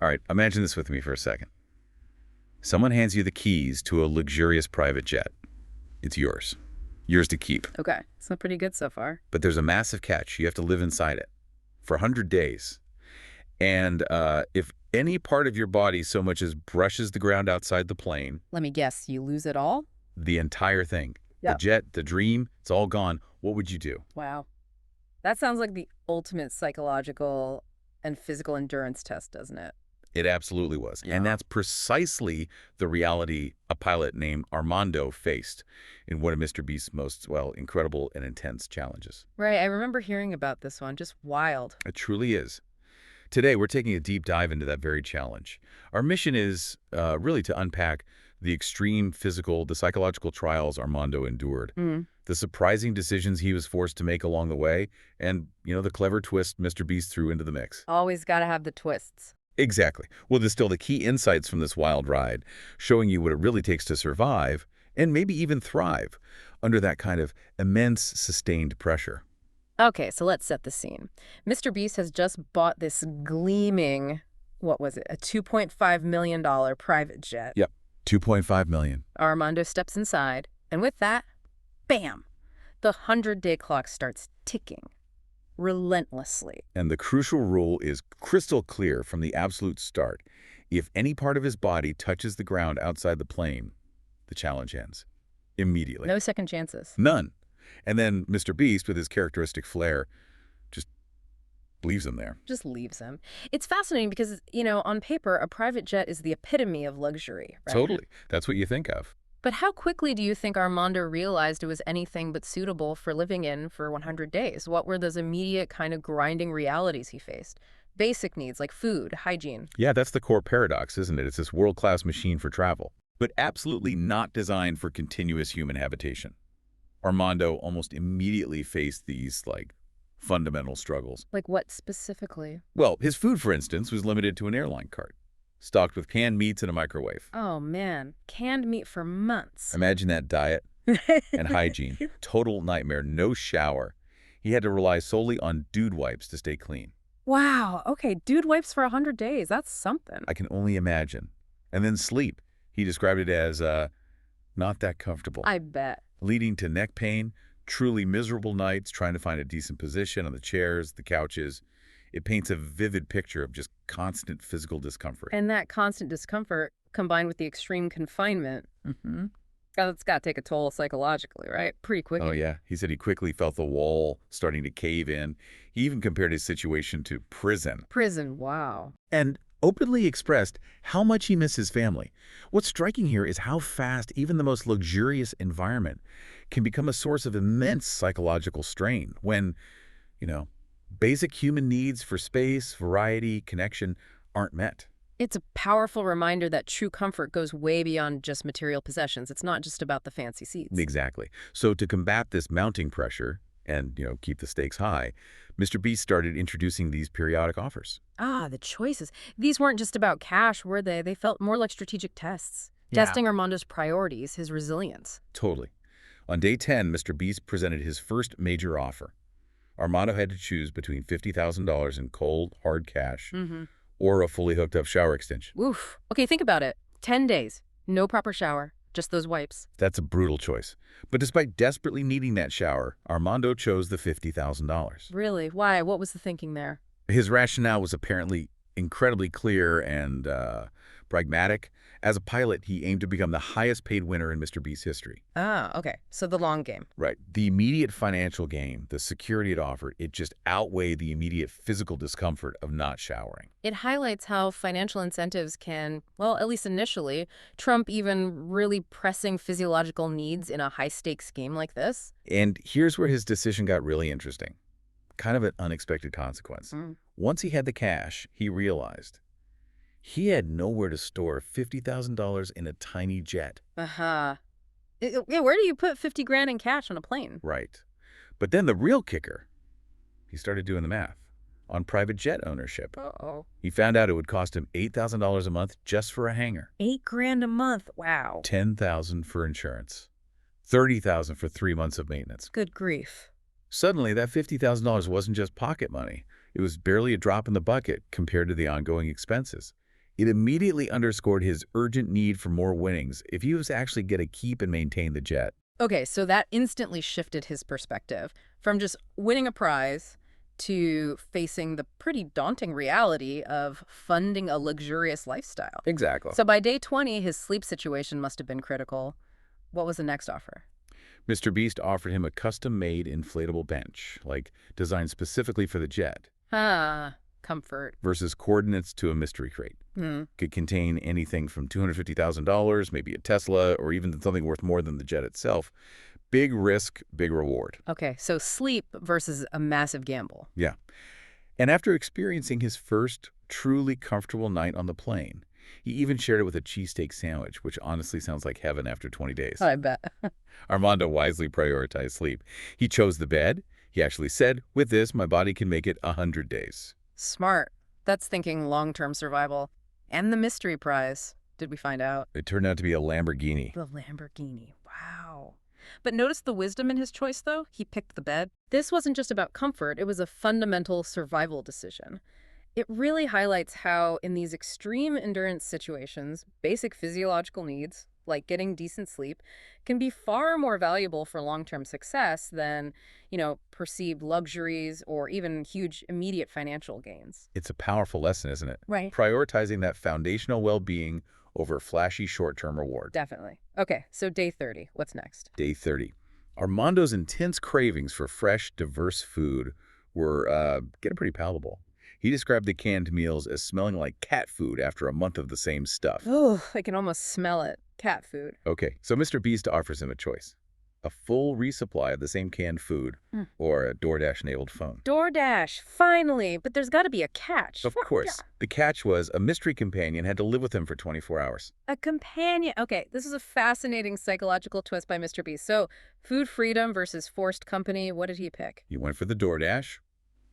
All right, imagine this with me for a second. Someone hands you the keys to a luxurious private jet. It's yours. Yours to keep. Okay, it's not pretty good so far. But there's a massive catch. You have to live inside it for 100 days. And if any part of your body so much as brushes the ground outside the plane, Let me guess, you lose it all? the entire thing, the Yep. jet, the dream, it's all gone. What would you do? Wow. That sounds like the ultimate psychological and physical endurance test, doesn't it? It absolutely was. Yeah. And that's precisely the reality a pilot named Armando faced in one of Mr. Beast's most, well, incredible and intense challenges. Right, I remember hearing about this one. Just wild. It truly is. Today, we're taking a deep dive into that very challenge. Our mission is really to unpack the extreme physical, the psychological trials Armando endured, Mm. the surprising decisions he was forced to make along the way, and, the clever twist Mr. Beast threw into the mix. Always got to have the twists. Exactly. We'll distill the key insights from this wild ride, showing you what it really takes to survive, and maybe even thrive, under that kind of immense, sustained pressure. Okay, so let's set the scene. Mr. Beast has just bought this gleaming, what was it, a $2.5 million private jet. Yep. 2.5 million. Armando steps inside, and with that, bam! The 100-day clock starts ticking relentlessly. And the crucial rule is crystal clear from the absolute start. If any part of his body touches the ground outside the plane, the challenge ends. Immediately. No second chances. None. And then Mr. Beast, with his characteristic flair, just leaves him there. Just leaves him. It's fascinating because, on paper, a private jet is the epitome of luxury, right? Totally. That's what you think of. But how quickly do you think Armando realized it was anything but suitable for living in for 100 days? What were those immediate kind of grinding realities he faced? Basic needs like food, hygiene. Yeah, that's the core paradox, isn't it? It's this world-class machine for travel, but absolutely not designed for continuous human habitation. Armando almost immediately faced these, fundamental struggles. Like what specifically? Well, his food, for instance, was limited to an airline cart, stocked with canned meats and a microwave. Oh, man. Canned meat for months. Imagine that diet and hygiene. Total nightmare, no shower. He had to rely solely on dude wipes to stay clean. Wow. Okay, dude wipes for 100 days. That's something. I can only imagine. And then sleep. He described it as not that comfortable, I bet. leading to neck pain, truly miserable nights trying to find a decent position on the chairs, the couches. It paints a vivid picture of just constant physical discomfort. And that constant discomfort combined with the extreme confinement, that's got to take a toll psychologically, right? Pretty quickly. Oh, yeah. He said he quickly felt the wall starting to cave in. He even compared his situation to prison Prison, wow. and openly expressed how much he missed his family. What's striking here is how fast even the most luxurious environment can become a source of immense psychological strain when, basic human needs for space, variety, connection aren't met. It's a powerful reminder that true comfort goes way beyond just material possessions. It's not just about the fancy seats. Exactly. So to combat this mounting pressure and, keep the stakes high, Mr. Beast started introducing these periodic offers. Ah, the choices. These weren't just about cash, were they? They felt more like strategic tests. Yeah. Testing Armando's priorities, his resilience. Totally. On day 10, Mr. Beast presented his first major offer. Armando had to choose between $50,000 in cold, hard cash or a fully hooked up shower extension. Oof. Okay, think about it. 10 days. No proper shower. Just those wipes. That's a brutal choice. But despite desperately needing that shower, Armando chose the $50,000. Really? Why? What was the thinking there? His rationale was apparently incredibly clear and pragmatic. As a pilot, he aimed to become the highest paid winner in Mr. Beast's history. Ah, okay. So the long game. Right. The immediate financial gain, the security it offered, it just outweighed the immediate physical discomfort of not showering. It highlights how financial incentives can, well, at least initially, trump even really pressing physiological needs in a high-stakes game like this. And here's where his decision got really interesting. Kind of an unexpected consequence. Once he had the cash, he realized he had nowhere to store $50,000 in a tiny jet. Uh-huh. Yeah, where do you put 50 grand in cash on a plane? Right. But then the real kicker, he started doing the math on private jet ownership. Uh-oh. He found out it would cost him $8,000 a month just for a hangar, 8 grand a month. Wow. $10,000 for insurance, $30,000 for 3 months of maintenance. Good grief. Suddenly, that $50,000 wasn't just pocket money. It was barely a drop in the bucket compared to the ongoing expenses. It immediately underscored his urgent need for more winnings if he was actually going to keep and maintain the jet. Okay, so that instantly shifted his perspective from just winning a prize to facing the pretty daunting reality of funding a luxurious lifestyle. Exactly. So by day 20, his sleep situation must have been critical. What was the next offer? Mr. Beast offered him a custom-made inflatable bench, like designed specifically for the jet, Ah, comfort. versus coordinates to a mystery crate. Hmm. Could contain anything from $250,000, maybe a Tesla, or even something worth more than the jet itself. Big risk, big reward. Okay, so sleep versus a massive gamble. Yeah. And after experiencing his first truly comfortable night on the plane, he even shared it with a cheesesteak sandwich, which honestly sounds like heaven after 20 days. I bet. Armando wisely prioritized sleep. He chose the bed. He actually said, with this, my body can make it 100 days. Smart. That's thinking long-term survival. And the mystery prize. Did we find out? It turned out to be a Lamborghini. The Lamborghini. Wow. But notice the wisdom in his choice, though? He picked the bed. This wasn't just about comfort. It was a fundamental survival decision. It really highlights how, in these extreme endurance situations, basic physiological needs, like getting decent sleep, can be far more valuable for long-term success than, perceived luxuries or even huge immediate financial gains. It's a powerful lesson, isn't it? Right. Prioritizing that foundational well-being over flashy short-term reward. Definitely. Okay, so day 30. What's next? Day 30. Armando's intense cravings for fresh, diverse food were getting pretty palpable. He described the canned meals as smelling like cat food after a month of the same stuff. Oh, I can almost smell it. Cat food. Okay, so Mr. Beast offers him a choice. A full resupply of the same canned food or a DoorDash-enabled phone. DoorDash, finally. But there's got to be a catch. Of course. The catch was a mystery companion had to live with him for 24 hours. A companion. Okay, this is a fascinating psychological twist by Mr. Beast. So, food freedom versus forced company. What did he pick? He went for the DoorDash,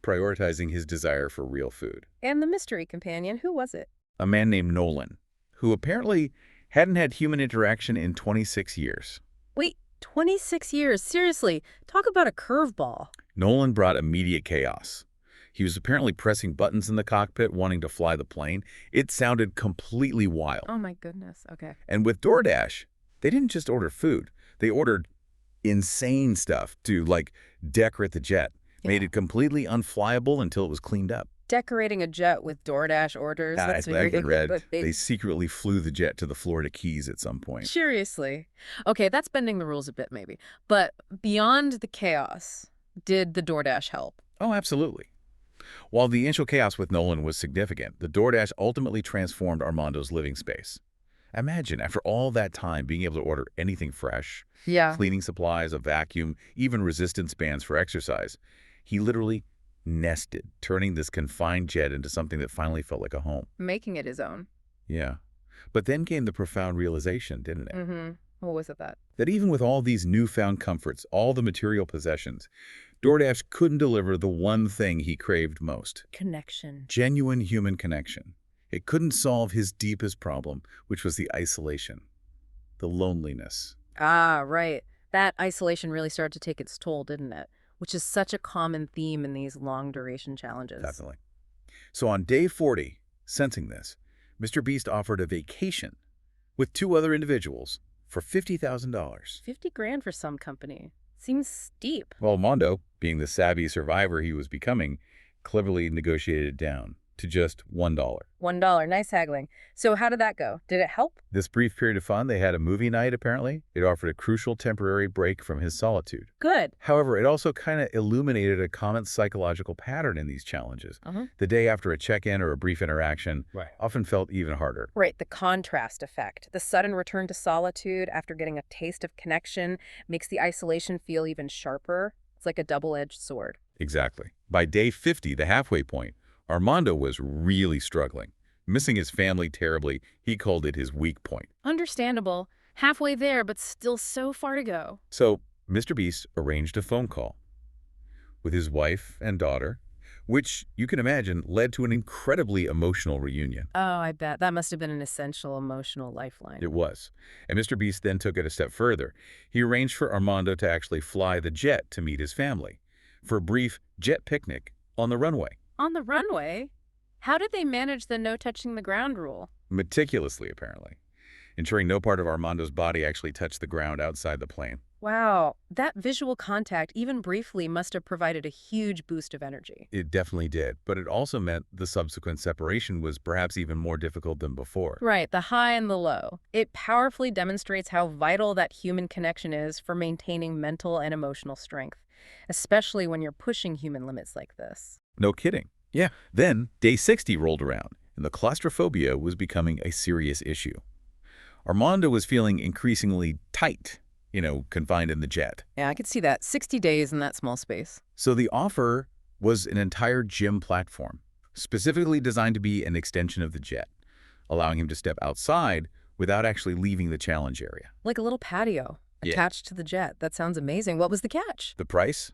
prioritizing his desire for real food. And the mystery companion, who was it? A man named Nolan, who apparently hadn't had human interaction in 26 years. Wait, 26 years? Seriously, talk about a curveball. Nolan brought immediate chaos. He was apparently pressing buttons in the cockpit, wanting to fly the plane. It sounded completely wild. Oh my goodness, okay. And with DoorDash, they didn't just order food. They ordered insane stuff to, decorate the jet. Made it completely unflyable until it was cleaned up. Decorating a jet with DoorDash orders. That's I very read but they secretly flew the jet to the Florida Keys at some point. Seriously. Okay, that's bending the rules a bit maybe. But beyond the chaos, did the DoorDash help? Oh, absolutely. While the initial chaos with Nolan was significant, the DoorDash ultimately transformed Armando's living space. Imagine, after all that time, being able to order anything fresh, Yeah. cleaning supplies, a vacuum, even resistance bands for exercise. He literally nested, turning this confined jet into something that finally felt like a home. Making it his own. Yeah. But then came the profound realization, didn't it? Mm-hmm. What was it that? That even with all these newfound comforts, all the material possessions, DoorDash couldn't deliver the one thing he craved most. Connection. Genuine human connection. It couldn't solve his deepest problem, which was the isolation, the loneliness. Ah, right. That isolation really started to take its toll, didn't it? Which is such a common theme in these long-duration challenges. Definitely. So on day 40, sensing this, Mr. Beast offered a vacation with 2 other individuals for $50,000. 50 grand for some company. Seems steep. Well, Mondo, being the savvy survivor he was becoming, cleverly negotiated it down to just $1. $1. Nice haggling. So how did that go? Did it help? This brief period of fun, they had a movie night, apparently. It offered a crucial temporary break from his solitude. Good. However, it also kind of illuminated a common psychological pattern in these challenges. The day after a check-in or a brief interaction often felt even harder. Right, the contrast effect. The sudden return to solitude after getting a taste of connection makes the isolation feel even sharper. It's like a double-edged sword. Exactly. By day 50, the halfway point, Armando was really struggling. Missing his family terribly, he called it his weak point. Understandable. Halfway there, but still so far to go. So, Mr. Beast arranged a phone call with his wife and daughter, which, you can imagine, led to an incredibly emotional reunion. Oh, I bet. That must have been an essential emotional lifeline. It was. And Mr. Beast then took it a step further. He arranged for Armando to actually fly the jet to meet his family for a brief jet picnic on the runway. On the runway? How did they manage the no touching the ground rule? Meticulously, apparently, ensuring no part of Armando's body actually touched the ground outside the plane. Wow, that visual contact, even briefly, must have provided a huge boost of energy. It definitely did, but it also meant the subsequent separation was perhaps even more difficult than before. Right, the high and the low. It powerfully demonstrates how vital that human connection is for maintaining mental and emotional strength, especially when you're pushing human limits like this. No kidding. Yeah. Then, day 60 rolled around, and the claustrophobia was becoming a serious issue. Armando was feeling increasingly tight, confined in the jet. Yeah, I could see that. 60 days in that small space. So the offer was an entire gym platform, specifically designed to be an extension of the jet, allowing him to step outside without actually leaving the challenge area. Like a little patio Yeah. attached to the jet. That sounds amazing. What was the catch? The price?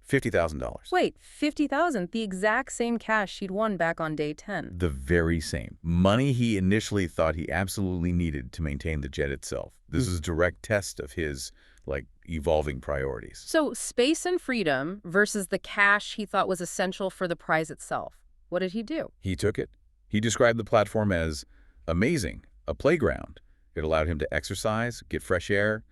$50,000. Wait, 50,000, the exact same cash she'd won back on day 10. The very same. Money he initially thought he absolutely needed to maintain the jet itself. This is a direct test of his, evolving priorities. So, space and freedom versus the cash he thought was essential for the prize itself. What did he do? He took it. He described the platform as amazing, a playground. It allowed him to exercise, get fresh air.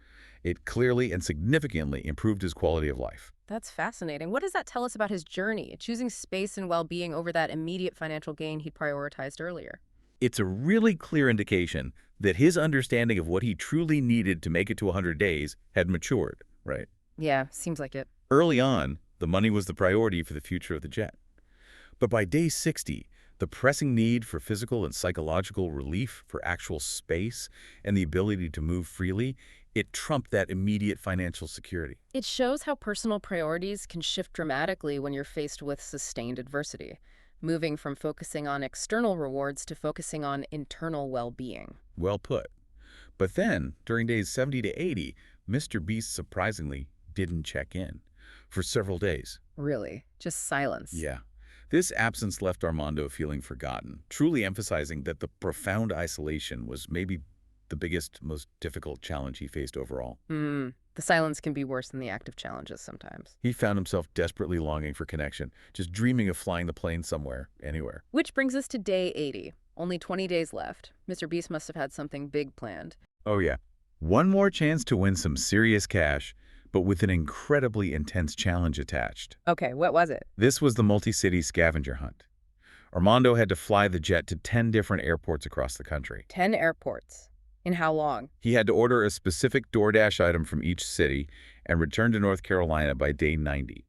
It clearly and significantly improved his quality of life. That's fascinating. What does that tell us about his journey, choosing space and well-being over that immediate financial gain he'd prioritized earlier? It's a really clear indication that his understanding of what he truly needed to make it to 100 days had matured, right? Yeah, seems like it. Early on, the money was the priority for the future of the jet. But by day 60, the pressing need for physical and psychological relief, for actual space, and the ability to move freely, it trumped that immediate financial security. It shows how personal priorities can shift dramatically when you're faced with sustained adversity, moving from focusing on external rewards to focusing on internal well-being. Well put. But then, during days 70 to 80, Mr. Beast surprisingly didn't check in for several days. Really, just silence. Yeah. This absence left Armando feeling forgotten, truly emphasizing that the profound isolation was maybe the biggest, most difficult challenge he faced overall. The silence can be worse than the active challenges sometimes. He found himself desperately longing for connection, just dreaming of flying the plane somewhere, anywhere. Which brings us to day 80. Only 20 days left. Mr. Beast must have had something big planned. Oh yeah. One more chance to win some serious cash, but with an incredibly intense challenge attached. Okay, what was it? This was the multi-city scavenger hunt. Armando had to fly the jet to 10 different airports across the country. 10 airports. In how long? He had to order a specific DoorDash item from each city and return to North Carolina by day 90.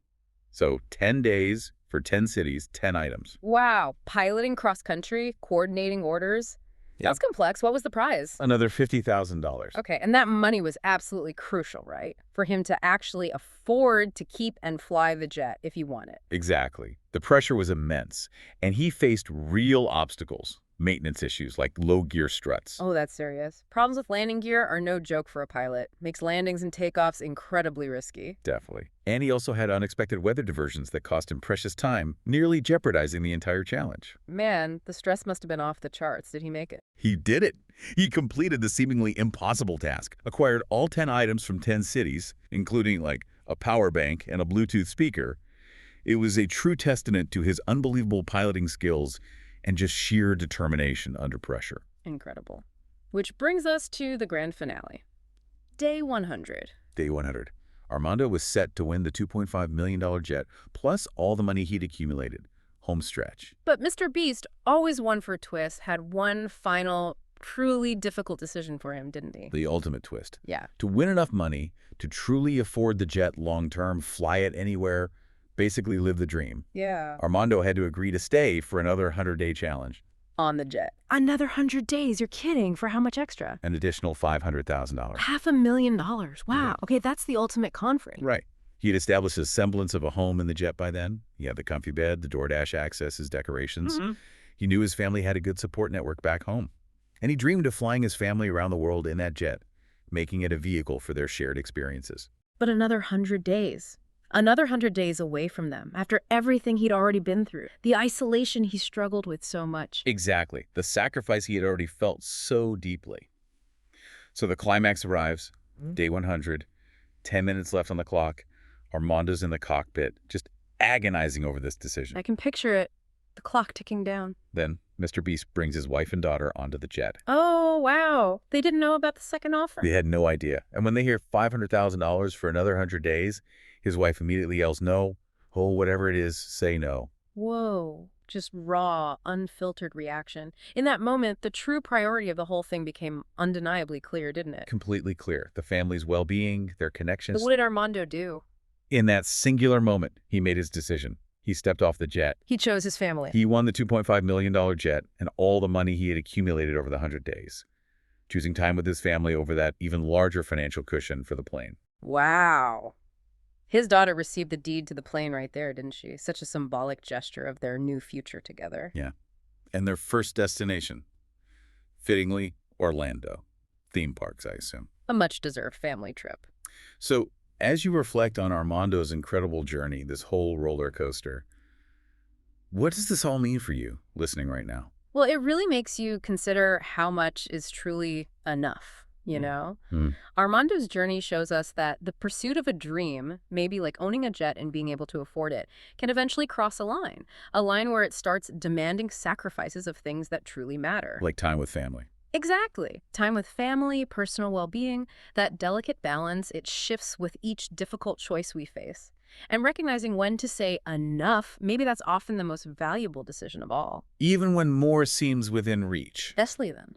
So 10 days for 10 cities, 10 items. Wow, piloting cross-country, coordinating orders. Yep. That's complex. What was the prize? Another $50,000. Okay, and that money was absolutely crucial, right? For him to actually afford to keep and fly the jet if he wanted. Exactly. The pressure was immense, and he faced real obstacles. Maintenance issues like low gear struts. Oh, that's serious. Problems with landing gear are no joke for a pilot. Makes landings and takeoffs incredibly risky. Definitely. And he also had unexpected weather diversions that cost him precious time, nearly jeopardizing the entire challenge. Man, the stress must have been off the charts. Did he make it? He did it. He completed the seemingly impossible task, acquired all 10 items from 10 cities, including a power bank and a Bluetooth speaker. It was a true testament to his unbelievable piloting skills and just sheer determination under pressure. Incredible. Which brings us to the grand finale. Day 100. Day 100. Armando was set to win the $2.5 million jet, plus all the money he'd accumulated. Home stretch. But Mr. Beast, always one for a twist, had one final, truly difficult decision for him, didn't he? The ultimate twist. Yeah. To win enough money to truly afford the jet long-term, fly it anywhere, basically live the dream. Yeah. Armando had to agree to stay for another 100-day challenge. On the jet. Another 100 days? You're kidding. For how much extra? An additional $500,000. $500,000. Wow. Yeah. Okay, that's the ultimate comfort. Right. He had established a semblance of a home in the jet by then. He had the comfy bed, the DoorDash access, his decorations. He knew his family had a good support network back home. And he dreamed of flying his family around the world in that jet, making it a vehicle for their shared experiences. But another 100 days. Another 100 days away from them, after everything he'd already been through. The isolation he struggled with so much. Exactly. The sacrifice he had already felt so deeply. So the climax arrives, day 100, 10 minutes left on the clock. Armando's in the cockpit, just agonizing over this decision. I can picture it. The clock ticking down. Then Mr. Beast brings his wife and daughter onto the jet. Oh, wow. They didn't know about the second offer? They had no idea. And when they hear $500,000 for another 100 days, his wife immediately yells, "No. Oh, whatever it is, say no." Whoa. Just raw, unfiltered reaction. In that moment, the true priority of the whole thing became undeniably clear, didn't it? Completely clear. The family's well-being, their But connections. what did Armando do? In that singular moment, he made his decision. He stepped off the jet. He chose his family. He won the $2.5 million jet and all the money he had accumulated over the 100 days, choosing time with his family over that even larger financial cushion for the plane. Wow. His daughter received the deed to the plane right there, didn't she? Such a symbolic gesture of their new future together. Yeah. And their first destination, fittingly, Orlando. Theme parks, I assume. A much-deserved family trip. So, as you reflect on Armando's incredible journey, this whole roller coaster, what does this all mean for you, listening right now? Well, it really makes you consider how much is truly enough, you know? Mm. Armando's journey shows us that the pursuit of a dream, maybe like owning a jet and being able to afford it, can eventually cross a line where it starts demanding sacrifices of things that truly matter. Like time with family. Exactly. Time with family, personal well-being, that delicate balance, it shifts with each difficult choice we face. And recognizing when to say enough, maybe that's often the most valuable decision of all. Even when more seems within reach. Especially then.